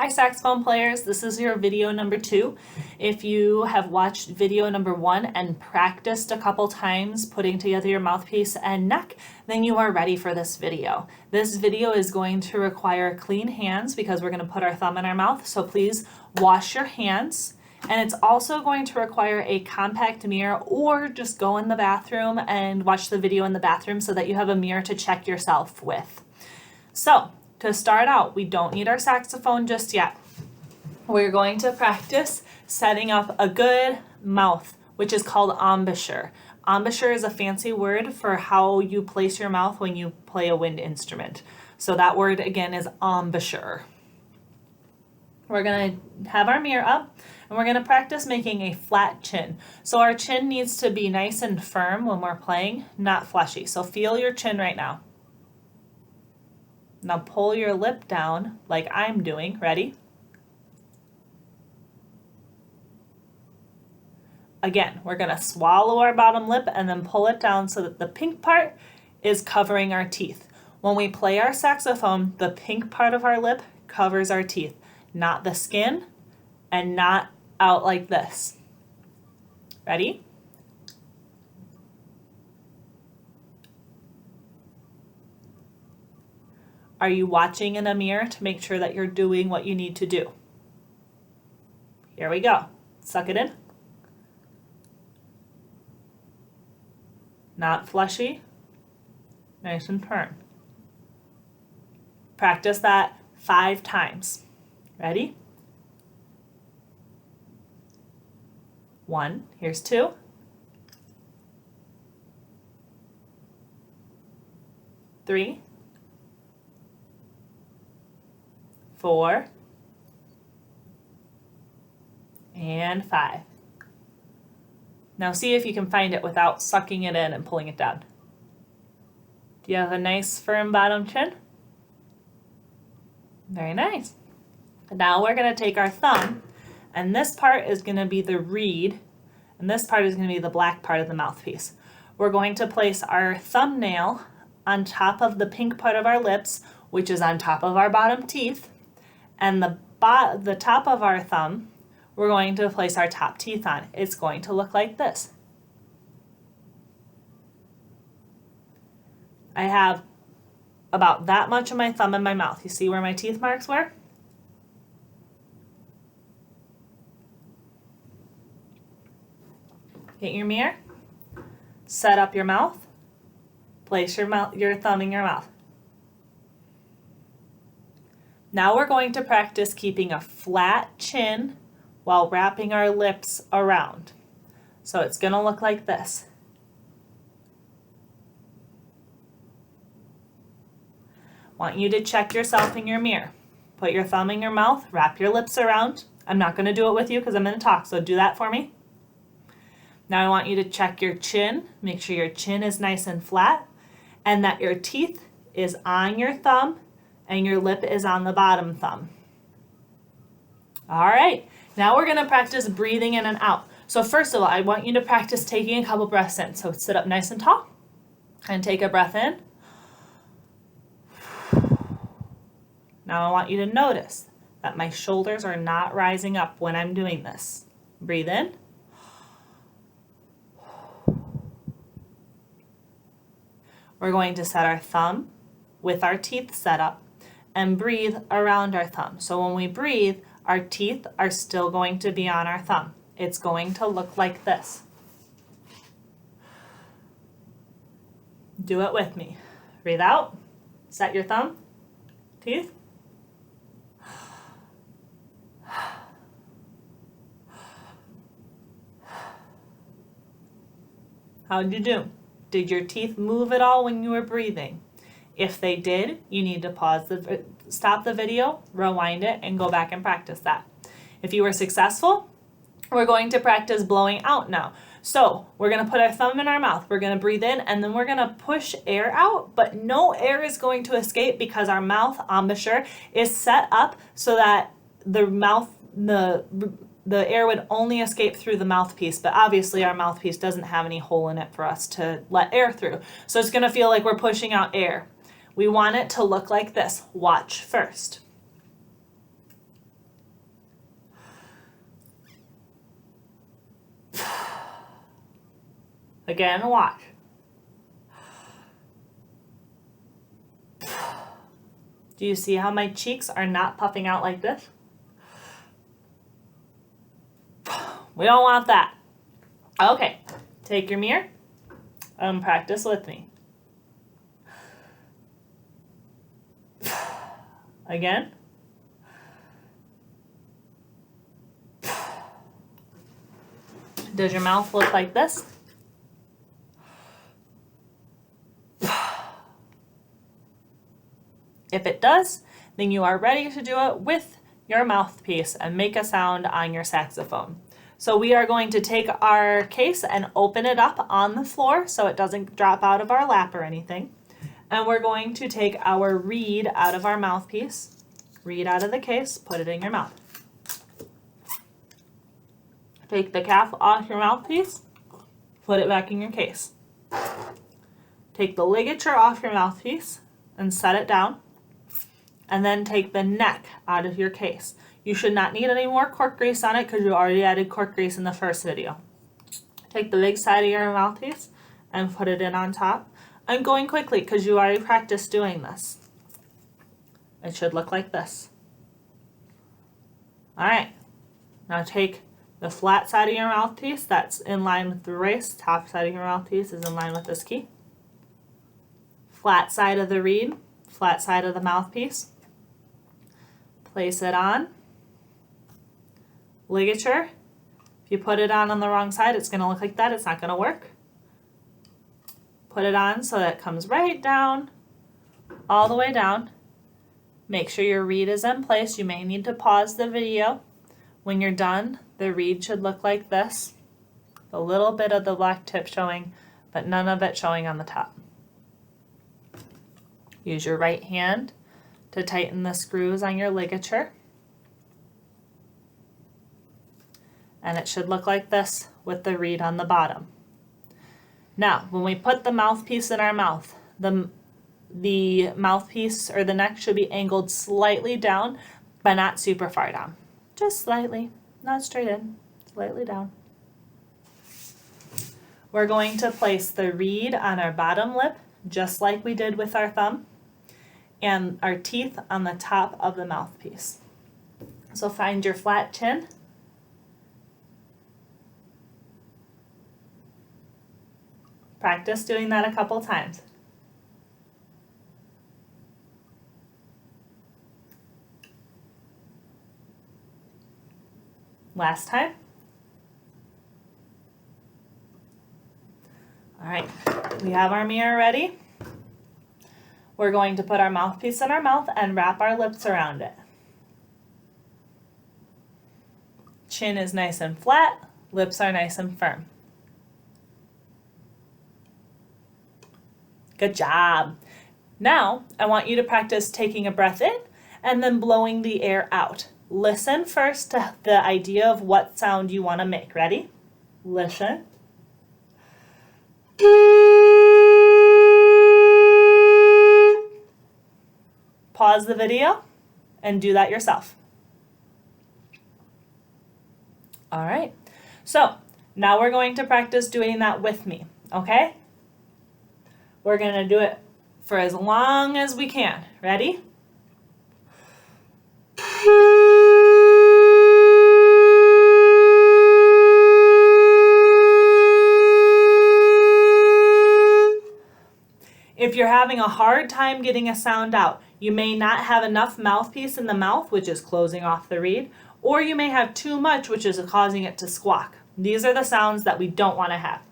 Hi saxophone players, this is your video number 2. If you have watched video number 1 and practiced a couple times putting together your mouthpiece and neck, then you are ready for this video. This video is going to require clean hands because we're going to put our thumb in our mouth, so please wash your hands. And it's also going to require a compact mirror, or just go in the bathroom and watch the video in the bathroom so that you have a mirror to check yourself with. So, to start out, we don't need our saxophone just yet. We're going to practice setting up a good mouth, which is called embouchure. Embouchure is a fancy word for how you place your mouth when you play a wind instrument. So that word again is embouchure. We're going to have our mirror up and we're going to practice making a flat chin. So our chin needs to be nice and firm when we're playing, not fleshy. So feel your chin right now. Now pull your lip down like I'm doing. Ready? Again, we're going to swallow our bottom lip and then pull it down so that the pink part is covering our teeth. When we play our saxophone, the pink part of our lip covers our teeth, not the skin and not out like this. Ready? Are you watching in a mirror to make sure that you're doing what you need to do? Here we go. Suck it in. Not fleshy. Nice and firm. Practice that 5 times. Ready? 1. Here's 2. 3. 4, and 5. Now see if you can find it without sucking it in and pulling it down. Do you have a nice firm bottom chin? Very nice. Now we're going to take our thumb, and this part is going to be the reed, and this part is going to be the black part of the mouthpiece. We're going to place our thumbnail on top of the pink part of our lips, which is on top of our bottom teeth. And the top of our thumb, we're going to place our top teeth on. It's going to look like this. I have about that much of my thumb in my mouth. You see where my teeth marks were? Get your mirror, set up your mouth, place your thumb in your mouth. Now we're going to practice keeping a flat chin while wrapping our lips around. So it's going to look like this. Want you to check yourself in your mirror. Put your thumb in your mouth, wrap your lips around. I'm not going to do it with you because I'm going to talk, so do that for me. Now I want you to check your chin. Make sure your chin is nice and flat and that your teeth is on your thumb and your lip is on the bottom thumb. All right, now we're gonna practice breathing in and out. So first of all, I want you to practice taking a couple breaths in. So sit up nice and tall and take a breath in. Now I want you to notice that my shoulders are not rising up when I'm doing this. Breathe in. We're going to set our thumb with our teeth set up and breathe around our thumb. So when we breathe, our teeth are still going to be on our thumb. It's going to look like this. Do it with me. Breathe out. Set your thumb, teeth. How'd you do? Did your teeth move at all when you were breathing? If they did, you need to stop the video, rewind it, and go back and practice that. If you were successful, we're going to practice blowing out now. So we're going to put our thumb in our mouth. We're going to breathe in, and then we're going to push air out, but no air is going to escape because our mouth embouchure is set up so that the air would only escape through the mouthpiece, but obviously our mouthpiece doesn't have any hole in it for us to let air through. So it's going to feel like we're pushing out air. We want it to look like this. Watch first. Again, watch. Do you see how my cheeks are not puffing out like this? We don't want that. Okay, take your mirror and practice with me. Again. Does your mouth look like this? If it does, then you are ready to do it with your mouthpiece and make a sound on your saxophone. So we are going to take our case and open it up on the floor so it doesn't drop out of our lap or anything. And we're going to take our reed out of our mouthpiece, reed out of the case, put it in your mouth. Take the cap off your mouthpiece, put it back in your case. Take the ligature off your mouthpiece and set it down. And then take the neck out of your case. You should not need any more cork grease on it because you already added cork grease in the first video. Take the big side of your mouthpiece and put it in on top. I'm going quickly because you already practiced doing this. It should look like this. All right, now take the flat side of your mouthpiece that's in line with the race. Top side of your mouthpiece is in line with this key. Flat side of the reed, flat side of the mouthpiece. Place it on. Ligature. If you put it on the wrong side, it's going to look like that. It's not going to work. Put it on so that it comes right down, all the way down. Make sure your reed is in place. You may need to pause the video. When you're done, the reed should look like this. A little bit of the black tip showing, but none of it showing on the top. Use your right hand to tighten the screws on your ligature. And it should look like this with the reed on the bottom. Now, when we put the mouthpiece in our mouth, the mouthpiece or the neck should be angled slightly down, but not super far down. Just slightly, not straight in, slightly down. We're going to place the reed on our bottom lip, just like we did with our thumb, and our teeth on the top of the mouthpiece. So find your flat chin. Practice doing that a couple times. Last time. All right, we have our mirror ready. We're going to put our mouthpiece in our mouth and wrap our lips around it. Chin is nice and flat, lips are nice and firm. Good job. Now, I want you to practice taking a breath in and then blowing the air out. Listen first to the idea of what sound you want to make. Ready? Listen. Pause the video and do that yourself. All right. So now we're going to practice doing that with me, okay? We're going to do it for as long as we can. Ready? If you're having a hard time getting a sound out, you may not have enough mouthpiece in the mouth, which is closing off the reed, or you may have too much, which is causing it to squawk. These are the sounds that we don't want to have.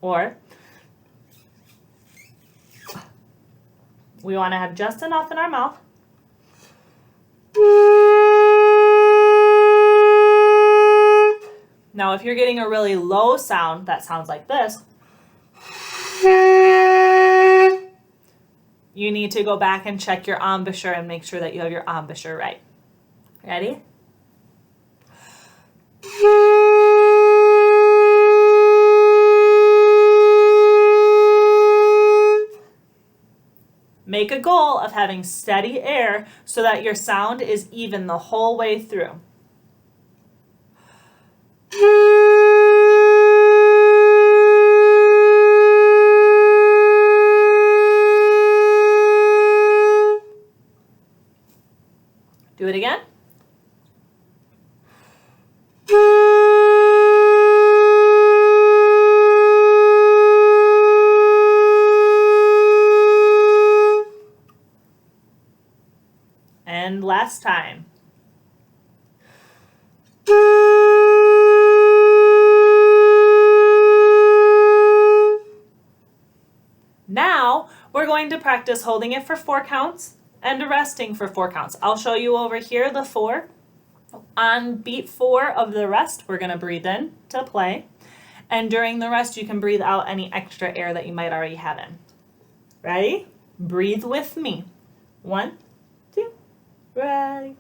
Or we want to have just enough in our mouth. Now, if you're getting a really low sound that sounds like this, you need to go back and check your embouchure and make sure that you have your embouchure right. Ready? Make a goal of having steady air so that your sound is even the whole way through. Do it again. And last time. Now we're going to practice holding it for 4 counts and resting for 4 counts. I'll show you over here the 4. On beat 4 of the rest, we're going to breathe in to play. And during the rest, you can breathe out any extra air that you might already have in. Ready? Breathe with me. 1, 2, ready.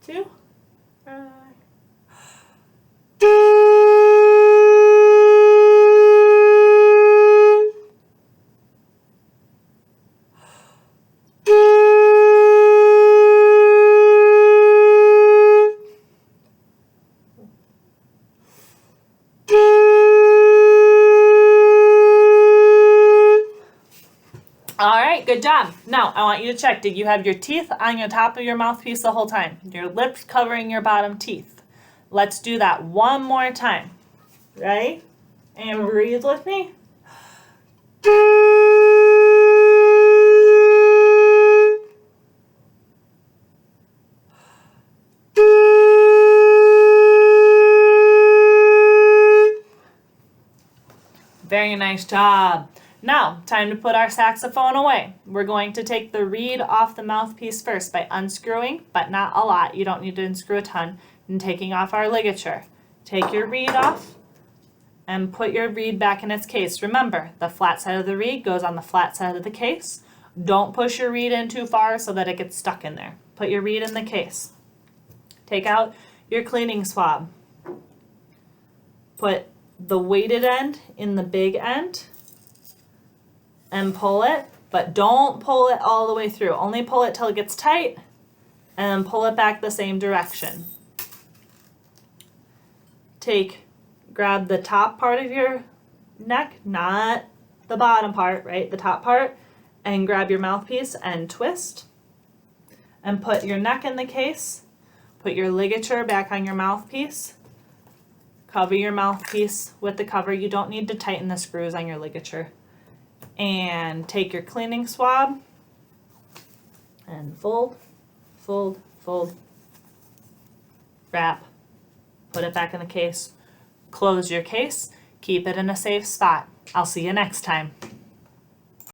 2, ready. All right, good job. Now, I want you to check, did you have your teeth on your top of your mouthpiece the whole time? Your lips covering your bottom teeth. Let's do that one more time. Ready? And breathe with me. Very nice job. Now, time to put our saxophone away. We're going to take the reed off the mouthpiece first by unscrewing, but not a lot. You don't need to unscrew a ton. And taking off our ligature. Take your reed off and put your reed back in its case. Remember, the flat side of the reed goes on the flat side of the case. Don't push your reed in too far so that it gets stuck in there. Put your reed in the case. Take out your cleaning swab. Put the weighted end in the big end and pull it, but don't pull it all the way through. Only pull it till it gets tight and pull it back the same direction. Grab the top part of your neck, not the bottom part, right? The top part, and grab your mouthpiece and twist. And put your neck in the case. Put your ligature back on your mouthpiece. Cover your mouthpiece with the cover. You don't need to tighten the screws on your ligature. And take your cleaning swab and fold, fold, fold, wrap, put it back in the case, close your case, keep it in a safe spot. I'll see you next time.